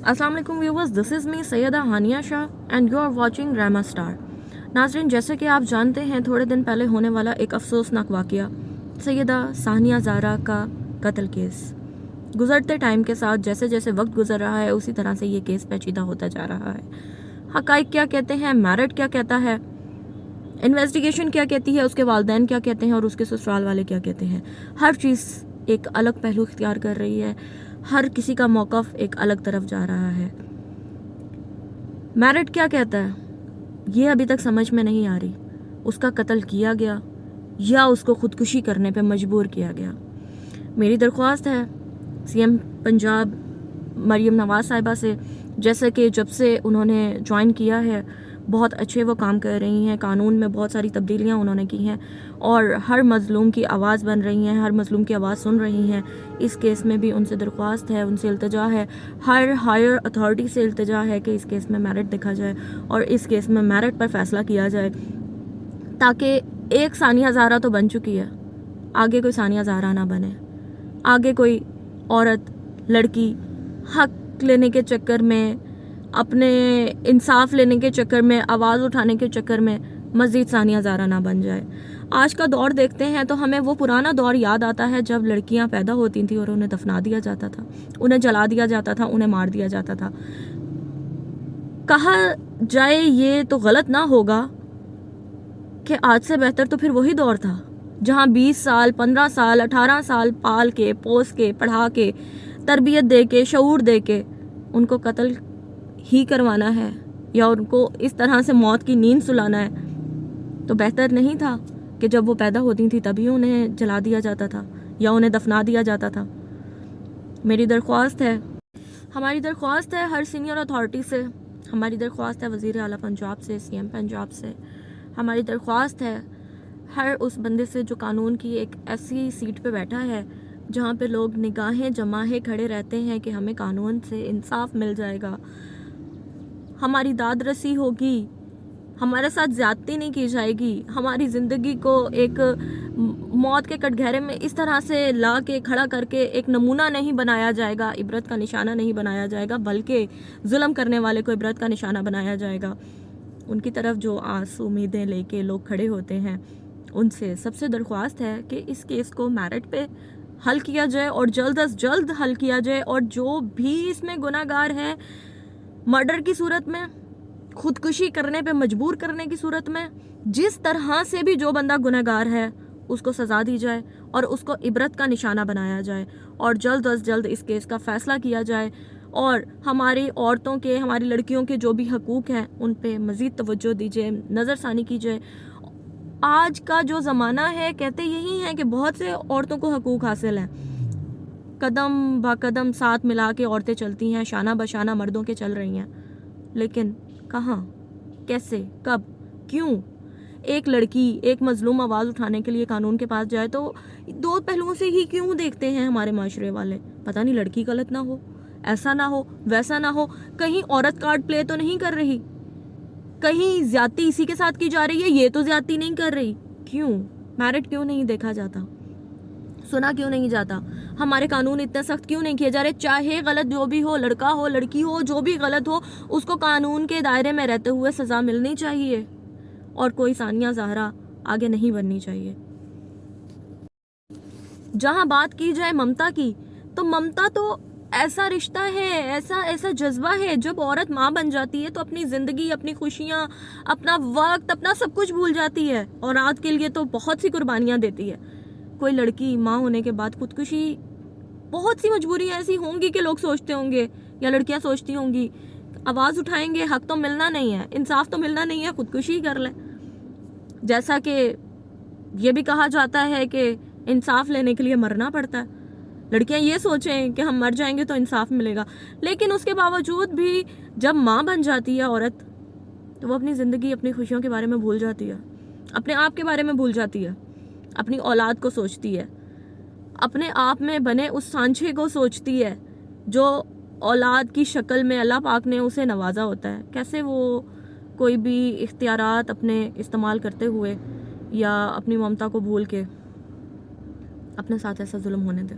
अस्सलाम वालेकुम viewers, this is me Syeda Hania Shah and you are watching drama star. नाज़रीन, जैसे कि आप जानते हैं, थोड़े दिन पहले होने वाला एक अफसोसनाक वाक़या सैयदा सानिया ज़ारा का कत्ल केस। गुज़रते टाइम के साथ जैसे जैसे वक्त गुजर रहा है उसी तरह से ये केस पेचीदा होता जा रहा है। हक़ाइक़ क्या कहते हैं, मैरिट क्या कहता है, इन्वेस्टिगेशन क्या कहती है, उसके वालिदैन क्या कहते हैं और उसके ससुराल वाले क्या कहते हैं, हर चीज़ एक अलग पहलू इख्तियार कर रही है। हर किसी का मौक़िफ़ एक अलग तरफ जा रहा है। मैरिट क्या कहता है ये अभी तक समझ में नहीं आ रही। उसका कत्ल किया गया या उसको ख़ुदकुशी करने पे मजबूर किया गया। मेरी दरख्वास्त है सीएम पंजाब मरीम नवाज़ साहिबा से, जैसे कि जब से उन्होंने ज्वाइन किया है बहुत अच्छे वो काम कर रही हैं, कानून में बहुत सारी तब्दीलियाँ उन्होंने की हैं और हर मज़लूम की आवाज़ बन रही हैं, हर मज़लूम की आवाज़ सुन रही हैं। इस केस में भी उनसे दरख्वास्त है, उनसे इल्तिजा है, हर हायर अथॉरिटी से इल्तिजा है कि इस केस में मेरिट देखा जाए और इस केस में मेरिट पर फैसला किया जाए, ताकि एक सानिया ज़ारा तो बन चुकी है, आगे कोई सानिया ज़ारा ना बने। आगे कोई औरत लड़की हक लेने के चक्कर में, अपने इंसाफ लेने के चक्कर में, आवाज़ उठाने के चक्कर में मज़ीद सानिया ज़ारा ना बन जाए। आज का दौर देखते हैं तो हमें वो पुराना दौर याद आता है जब लड़कियां पैदा होती थी और उन्हें दफना दिया जाता था, उन्हें जला दिया जाता था, उन्हें मार दिया जाता था। कहा जाए ये तो गलत ना होगा कि आज से बेहतर तो फिर वही दौर था जहां 20 साल, 15 साल, 18 साल पाल के, पोस के, पढ़ा के, तरबियत दे के, शऊर दे के उनको कत्ल ही करवाना है या उनको इस तरह से मौत की नींद सुलाना है। तो बेहतर नहीं था कि जब वो पैदा होती थी तभी उन्हें जला दिया जाता था या उन्हें दफना दिया जाता था। मेरी दरख्वास्त है, हमारी दरख्वास्त है हर सीनियर अथॉरिटी से, हमारी दरख्वास्त है वज़ीर आला पंजाब से, सीएम पंजाब से, हमारी दरख्वास्त है हर उस बंदे से जो कानून की एक ऐसी सीट पे बैठा है जहाँ पे लोग निगाहें जमाए खड़े रहते हैं कि हमें कानून से इंसाफ मिल जाएगा, हमारी दाद रसी होगी, हमारे साथ ज़्यादती नहीं की जाएगी, हमारी ज़िंदगी को एक मौत के कटघरे में इस तरह से ला के खड़ा करके एक नमूना नहीं बनाया जाएगा, इबरत का निशाना नहीं बनाया जाएगा, बल्कि जुल्म करने वाले को इबरत का निशाना बनाया जाएगा। उनकी तरफ जो आस उम्मीदें लेके लोग खड़े होते हैं उनसे सबसे दरख्वास्त है कि इस केस को मेरिट पे हल किया जाए और जल्द अज जल्द हल किया जाए और जो भी इसमें गुनाहगार है, मर्डर की सूरत में, खुदकुशी करने पे मजबूर करने की सूरत में, जिस तरह से भी जो बंदा गुनहगार है उसको सज़ा दी जाए और उसको इबरत का निशाना बनाया जाए और जल्द अज जल्द इस केस का फ़ैसला किया जाए और हमारी औरतों के, हमारी लड़कियों के जो भी हकूक़ हैं उन पे मज़ीद तवज्जो दीजिए, नज़रसानी कीजिए। आज का जो ज़माना है कहते यही है कि बहुत से औरतों को हकूक़ हासिल हैं, कदम ब कदम साथ मिला के औरतें चलती हैं, शाना बशाना मर्दों के चल रही हैं, लेकिन कहाँ, कैसे, कब, क्यों? एक लड़की, एक मजलूम आवाज़ उठाने के लिए कानून के पास जाए तो दो पहलुओं से ही क्यों देखते हैं हमारे माशरे वाले। पता नहीं लड़की गलत ना हो, ऐसा ना हो, वैसा ना हो, कहीं औरत कार्ड प्ले तो नहीं कर रही, कहीं ज्यादती इसी के साथ की जा रही है, ये तो ज्यादती नहीं कर रही। क्यों मैरिट क्यों नहीं देखा जाता, सुना क्यों नहीं जाता, हमारे कानून इतने सख्त क्यों नहीं किए जा रहे? चाहे गलत जो भी हो, लड़का हो, लड़की हो, जो भी गलत हो, उसको कानून के दायरे में रहते हुए सज़ा मिलनी चाहिए और कोई सानिया ज़ाहरा आगे नहीं बननी चाहिए। जहां बात की जाए ममता की, तो ममता तो ऐसा रिश्ता है, ऐसा ऐसा जज्बा है, जब औरत माँ बन जाती है तो अपनी ज़िंदगी, अपनी खुशियाँ, अपना वक्त, अपना सब कुछ भूल जाती है और रात के लिए तो बहुत सी कुर्बानियाँ देती है। कोई लड़की माँ होने के बाद खुदकुशी, बहुत सी मजबूरियाँ ऐसी होंगी कि लोग सोचते होंगे या लड़कियाँ सोचती होंगी आवाज़ उठाएंगे, हक तो मिलना नहीं है, इंसाफ तो मिलना नहीं है, खुदकुशी ही कर लें। जैसा कि ये भी कहा जाता है कि इंसाफ लेने के लिए मरना पड़ता है, लड़कियां ये सोचें कि हम मर जाएंगे तो इंसाफ मिलेगा, लेकिन उसके बावजूद भी जब माँ बन जाती है औरत तो वो अपनी ज़िंदगी, अपनी खुशियों के बारे में भूल जाती है, अपने आप के बारे में भूल जाती है, अपनी औलाद को सोचती है, अपने आप में बने उस सांचे को सोचती है जो औलाद की शक्ल में अल्लाह पाक ने उसे नवाजा होता है। कैसे वो कोई भी इख्तियारात अपने इस्तेमाल करते हुए या अपनी ममता को भूल के अपने साथ ऐसा जुल्म होने दे।